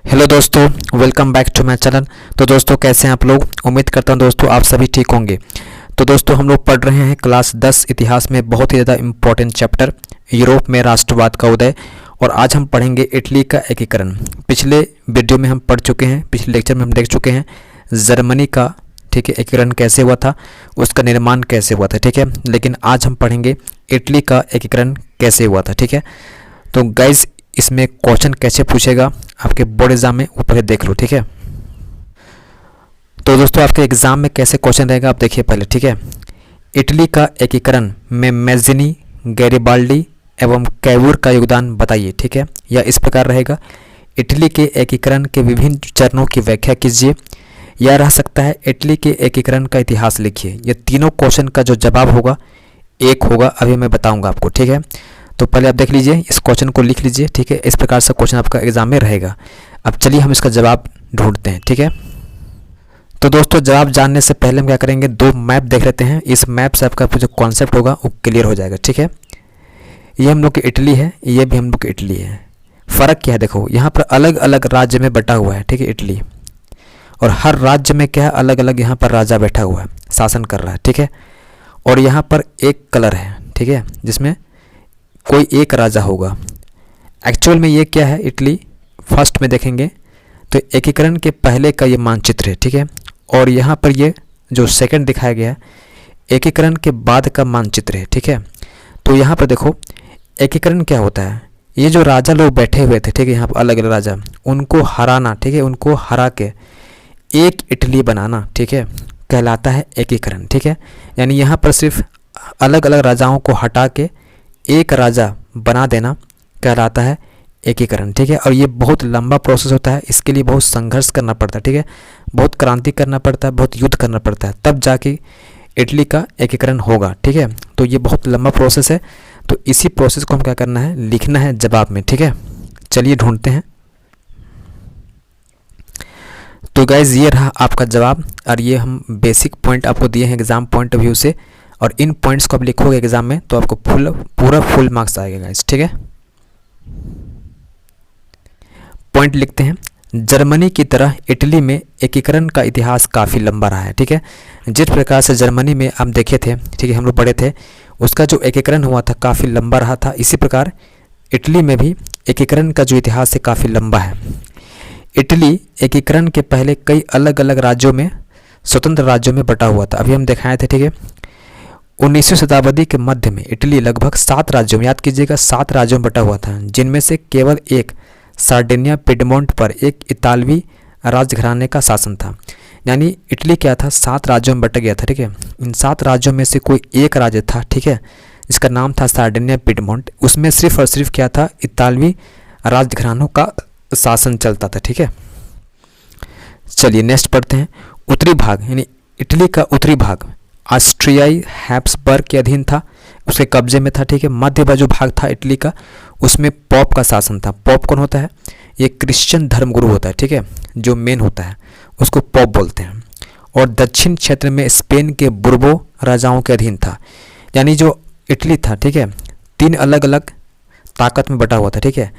Hello दोस्तों, welcome back to my channel. तो दोस्तों कैसे हैं आप लोग। उम्मीद करता हूं दोस्तों आप सभी ठीक होंगे। तो दोस्तों हम लोग पढ़ रहे हैं क्लास 10 इतिहास में बहुत ही ज़्यादा इम्पोर्टेंट चैप्टर यूरोप में राष्ट्रवाद का उदय। और आज हम पढ़ेंगे इटली का एकीकरण। पिछले वीडियो में हम पढ़ चुके हैं, पिछले लेक्चर में हम देख चुके हैं जर्मनी का ठीक है एकीकरण कैसे हुआ था, उसका निर्माण कैसे हुआ था। ठीक है, लेकिन आज हम पढ़ेंगे इटली का एकीकरण कैसे हुआ था। ठीक है, तो गाइज इसमें क्वेश्चन कैसे पूछेगा आपके बोर्ड एग्जाम में वो पहले देख लो। ठीक है, तो दोस्तों आपके एग्जाम में कैसे क्वेश्चन रहेगा आप देखिए पहले। ठीक है, इटली का एकीकरण में मैज़िनी, गैरिबाल्डी एवं कैवूर का योगदान बताइए। ठीक है, या इस प्रकार रहेगा, इटली के एकीकरण के विभिन्न चरणों की व्याख्या कीजिए। यह रह सकता है इटली के एकीकरण का इतिहास लिखिए। ये तीनों क्वेश्चन का जो जवाब होगा एक होगा, अभी मैं बताऊंगा आपको। ठीक है, तो पहले आप देख लीजिए, इस क्वेश्चन को लिख लीजिए। ठीक है, इस प्रकार से क्वेश्चन आपका एग्जाम में रहेगा। अब चलिए हम इसका जवाब ढूंढते हैं। ठीक है, तो दोस्तों जवाब जानने से पहले हम क्या करेंगे, दो मैप देख लेते हैं। इस मैप से आपका जो कॉन्सेप्ट होगा वो क्लियर हो जाएगा। ठीक है, ये हम लोग की इटली है, ये भी हम लोग की इटली है। फ़र्क क्या है देखो, यहाँ पर अलग अलग राज्य में बटा हुआ है। ठीक है, इटली, और हर राज्य में क्या है अलग अलग यहाँ पर राजा बैठा हुआ है, शासन कर रहा है। ठीक है, और यहाँ पर एक कलर है। ठीक है, जिसमें कोई एक राजा होगा। एक्चुअल में ये क्या है, इटली फर्स्ट में देखेंगे तो एकीकरण के पहले का ये मानचित्र है। ठीक है, और यहाँ पर ये जो सेकंड दिखाया गया है एकीकरण के बाद का मानचित्र है। ठीक है, तो यहाँ पर देखो एकीकरण क्या होता है, ये जो राजा लोग बैठे हुए थे, ठीक है, यहाँ पर अलग अलग राजा, उनको हराना, ठीक है, उनको हरा के एक इटली बनाना, ठीक है, कहलाता है एकीकरण। ठीक है, यानी यहाँ पर सिर्फ अलग अलग राजाओं को हटा के एक राजा बना देना कहलाता है एकीकरण। ठीक है, और ये बहुत लंबा प्रोसेस होता है, इसके लिए बहुत संघर्ष करना पड़ता है। ठीक है, बहुत क्रांति करना पड़ता है, बहुत युद्ध करना पड़ता है, तब जाके इटली का एकीकरण होगा। ठीक है, तो ये बहुत लंबा प्रोसेस है, तो इसी प्रोसेस को हम क्या करना है, लिखना है जवाब में। ठीक है, चलिए ढूंढते हैं। तो गाइज ये रहा आपका जवाब, और ये हम बेसिक पॉइंट आपको दिए हैं एग्जाम पॉइंट ऑफ व्यू से, और इन पॉइंट्स को आप लिखोगे एग्जाम में तो आपको पूरा फुल मार्क्स आएगा गाइस। ठीक है, पॉइंट लिखते हैं। जर्मनी की तरह इटली में एकीकरण का इतिहास काफ़ी लंबा रहा है। ठीक है, जिस प्रकार से जर्मनी में हम देखे थे, ठीक है, हम लोग पढ़े थे, उसका जो एकीकरण हुआ था काफ़ी लंबा रहा था, इसी प्रकार इटली में भी एकीकरण का जो इतिहास है काफ़ी लंबा है। इटली एकीकरण के पहले कई अलग अलग राज्यों में, स्वतंत्र राज्यों में बटा हुआ था। अभी हम दिखाए थे। ठीक है, 19वीं शताब्दी के मध्य में इटली लगभग 7 राज्यों में, याद कीजिएगा 7 राज्यों में बटा हुआ था, जिनमें से केवल एक सार्डिनिया पिडमोंट पर एक इतालवी राजघराने का शासन था। यानी इटली क्या था, 7 राज्यों में बट गया था। ठीक है, इन 7 राज्यों में से कोई एक राज्य था, ठीक है, जिसका नाम था सार्डिनिया पिडमोंट, उसमें सिर्फ और सिर्फ क्या था, इतालवी राजघरानों का शासन चलता था। ठीक है, चलिए नेक्स्ट पढ़ते हैं। उत्तरी भाग यानी इटली का उत्तरी भाग ऑस्ट्रियाई हैब्सबर्ग के अधीन था, उसके कब्जे में था। ठीक है, मध्य का जो भाग था इटली का, उसमें पॉप का शासन था। पॉप कौन होता है, ये क्रिश्चियन धर्मगुरु होता है। ठीक है, जो मेन होता है उसको पॉप बोलते हैं। और दक्षिण क्षेत्र में स्पेन के बुर्बो राजाओं के अधीन था। यानी जो इटली था, ठीक है, 3 अलग अलग ताकत में बटा हुआ था। ठीक है,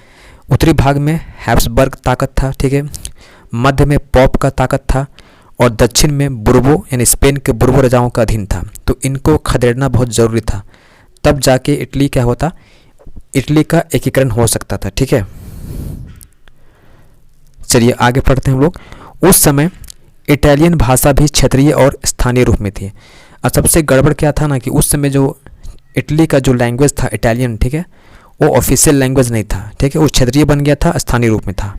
उत्तरी भाग में हैब्सबर्ग ताकत था, ठीक है, मध्य में पॉप का ताकत था, और दक्षिण में बुर्बो यानी स्पेन के बुर्बो राजाओं का अधीन था। तो इनको खदेड़ना बहुत ज़रूरी था, तब जाके इटली क्या होता, इटली का एकीकरण हो सकता था। ठीक है, चलिए आगे पढ़ते हैं हम लोग। उस समय इटालियन भाषा भी क्षेत्रीय और स्थानीय रूप में थी। और सबसे गड़बड़ क्या था ना कि उस समय जो इटली का जो लैंग्वेज था इटालियन, ठीक है, वो ऑफिशियल लैंग्वेज नहीं था। ठीक है, वो क्षेत्रीय बन गया था, स्थानीय रूप में था।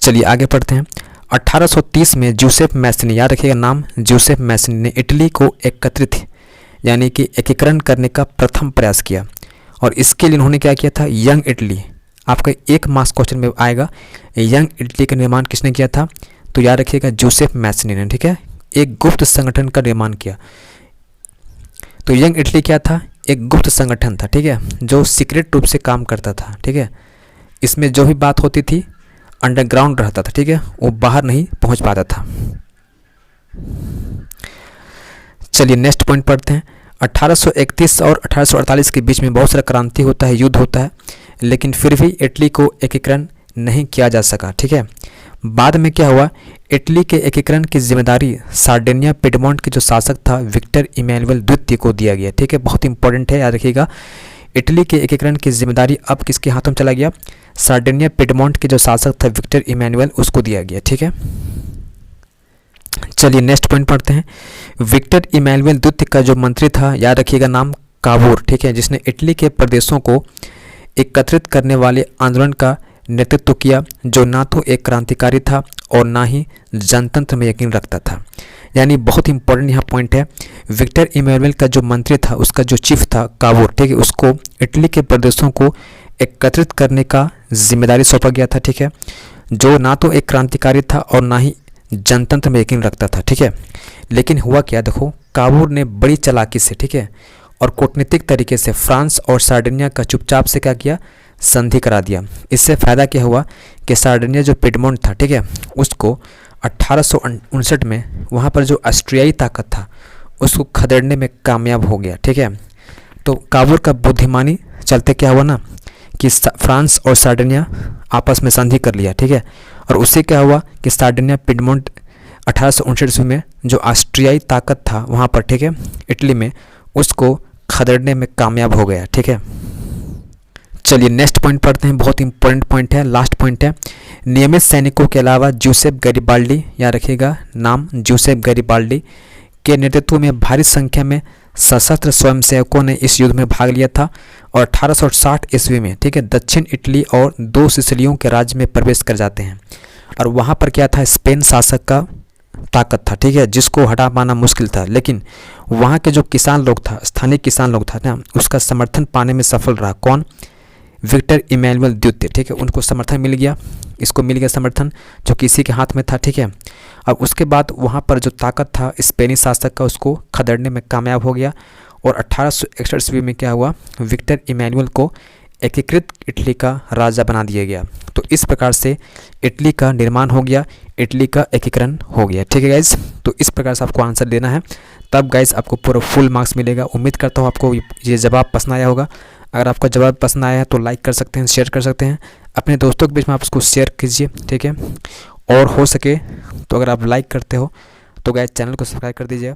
चलिए आगे पढ़ते हैं। 1830 में जूसेफ मैसनी, याद रखिएगा नाम, जूसेफ मैसनी ने इटली को एकत्रित यानी कि एकीकरण करने का प्रथम प्रयास किया। और इसके लिए उन्होंने क्या किया था, यंग इटली, आपका एक मार्क्स क्वेश्चन में आएगा, यंग इटली का निर्माण किसने किया था, तो याद रखिएगा जूसेफ मैसनी ने। ठीक है, एक गुप्त संगठन का निर्माण किया। तो यंग इटली क्या था, एक गुप्त संगठन था। ठीक है, जो सीक्रेट रूप से काम करता था। ठीक है, इसमें जो भी बात होती थी अंडरग्राउंड रहता था। ठीक है, वो बाहर नहीं पहुंच पाता था। चलिए नेक्स्ट पॉइंट पढ़ते हैं। 1831 और 1848 के बीच में बहुत सारा क्रांति होता है, युद्ध होता है। लेकिन फिर भी इटली को एकीकरण नहीं किया जा सका, ठीक है। बाद में क्या हुआ, इटली के एकीकरण की जिम्मेदारी सार्डिनिया पिडमोंट के जो शासक था विक्टर इमैनुअल द्वितीय को दिया गया, ठीक है। बहुत इंपॉर्टेंट है, याद रखिएगा। इटली के एकीकरण की जिम्मेदारी अब किसके हाथों में चला गया, सार्डिनिया पिडमोंट के जो शासक था विक्टर इमैनुअल, उसको दिया गया, ठीक है। चलिए नेक्स्ट पॉइंट पढ़ते हैं। विक्टर इमैनुअल द्वितीय का जो मंत्री था, याद रखिएगा नाम, कावूर, ठीक है, जिसने इटली के प्रदेशों को एकत्रित करने वाले आंदोलन का नेतृत्व किया, जो ना तो एक क्रांतिकारी था और ना ही जनतंत्र में यकीन रखता था। यानी बहुत इंपॉर्टेंट यहाँ पॉइंट है, विक्टर इमैनुअल का जो मंत्री था, उसका जो चीफ था कावूर, ठीक है, उसको इटली के प्रदेशों को एकत्रित करने का जिम्मेदारी सौंपा गया था, ठीक है, जो ना तो एक क्रांतिकारी था और ना ही जनतंत्र में यकीन रखता था, ठीक है। लेकिन हुआ क्या, देखो, कावूर ने बड़ी चालाकी से, ठीक है, और कूटनीतिक तरीके से फ्रांस और सार्डिनिया का चुपचाप से क्या किया, संधि करा दिया। इससे फ़ायदा क्या हुआ कि सार्डिनिया जो पिडमोंट था, ठीक है, उसको 1859 में वहाँ पर जो ऑस्ट्रियाई ताकत था उसको खदेड़ने में कामयाब हो गया, ठीक है। तो कावूर का बुद्धिमानी चलते क्या हुआ ना कि फ्रांस और सार्डिनिया आपस में संधि कर लिया, ठीक है, और उससे क्या हुआ कि सार्डिनिया पिडमोंट 1859 में जो ऑस्ट्रियाई ताकत था वहाँ पर, ठीक है, इटली में, उसको खदेड़ने में कामयाब हो गया, ठीक है। चलिए नेक्स्ट पॉइंट पढ़ते हैं, बहुत इंपॉर्टेंट पॉइंट है, लास्ट पॉइंट है। नियमित सैनिकों के अलावा जूसेप गैरिबाल्डी, याद रखिएगा नाम, जूसेप गैरिबाल्डी के नेतृत्व में भारी संख्या में सशस्त्र स्वयंसेवकों ने इस युद्ध में भाग लिया था और 1860 ईस्वी में, ठीक है, दक्षिण इटली और 2 सिसिलियों के राज्य में प्रवेश कर जाते हैं। और वहाँ पर क्या था, स्पेन शासक का ताकत था, ठीक है, जिसको हटा पाना मुश्किल था। लेकिन वहाँ के जो किसान लोग था, स्थानीय किसान लोग था ना, उसका समर्थन पाने में सफल रहा। कौन, विक्टर इमैनुअल द्वितीय, ठीक है, उनको समर्थन मिल गया, इसको मिल गया समर्थन जो किसी के हाथ में था, ठीक है। अब उसके बाद वहाँ पर जो ताकत था स्पेनी शासक का, उसको खदेड़ने में कामयाब हो गया और 1861 ईस्वी में क्या हुआ, विक्टर इमैनुअल को एकीकृत इटली का राजा बना दिया गया। तो इस प्रकार से इटली का निर्माण हो गया, इटली का एकीकरण हो गया, ठीक है गाइज। तो इस प्रकार से आपको आंसर देना है, तब गाइज आपको पूरा फुल मार्क्स मिलेगा। उम्मीद करता हूँ आपको ये जवाब पसंद आया होगा। अगर आपका जवाब पसंद आया है तो लाइक कर सकते हैं, शेयर कर सकते हैं, अपने दोस्तों के बीच में आप उसको शेयर कीजिए, ठीक है। और हो सके तो अगर आप लाइक करते हो तो गाइज चैनल को सब्सक्राइब कर दीजिए।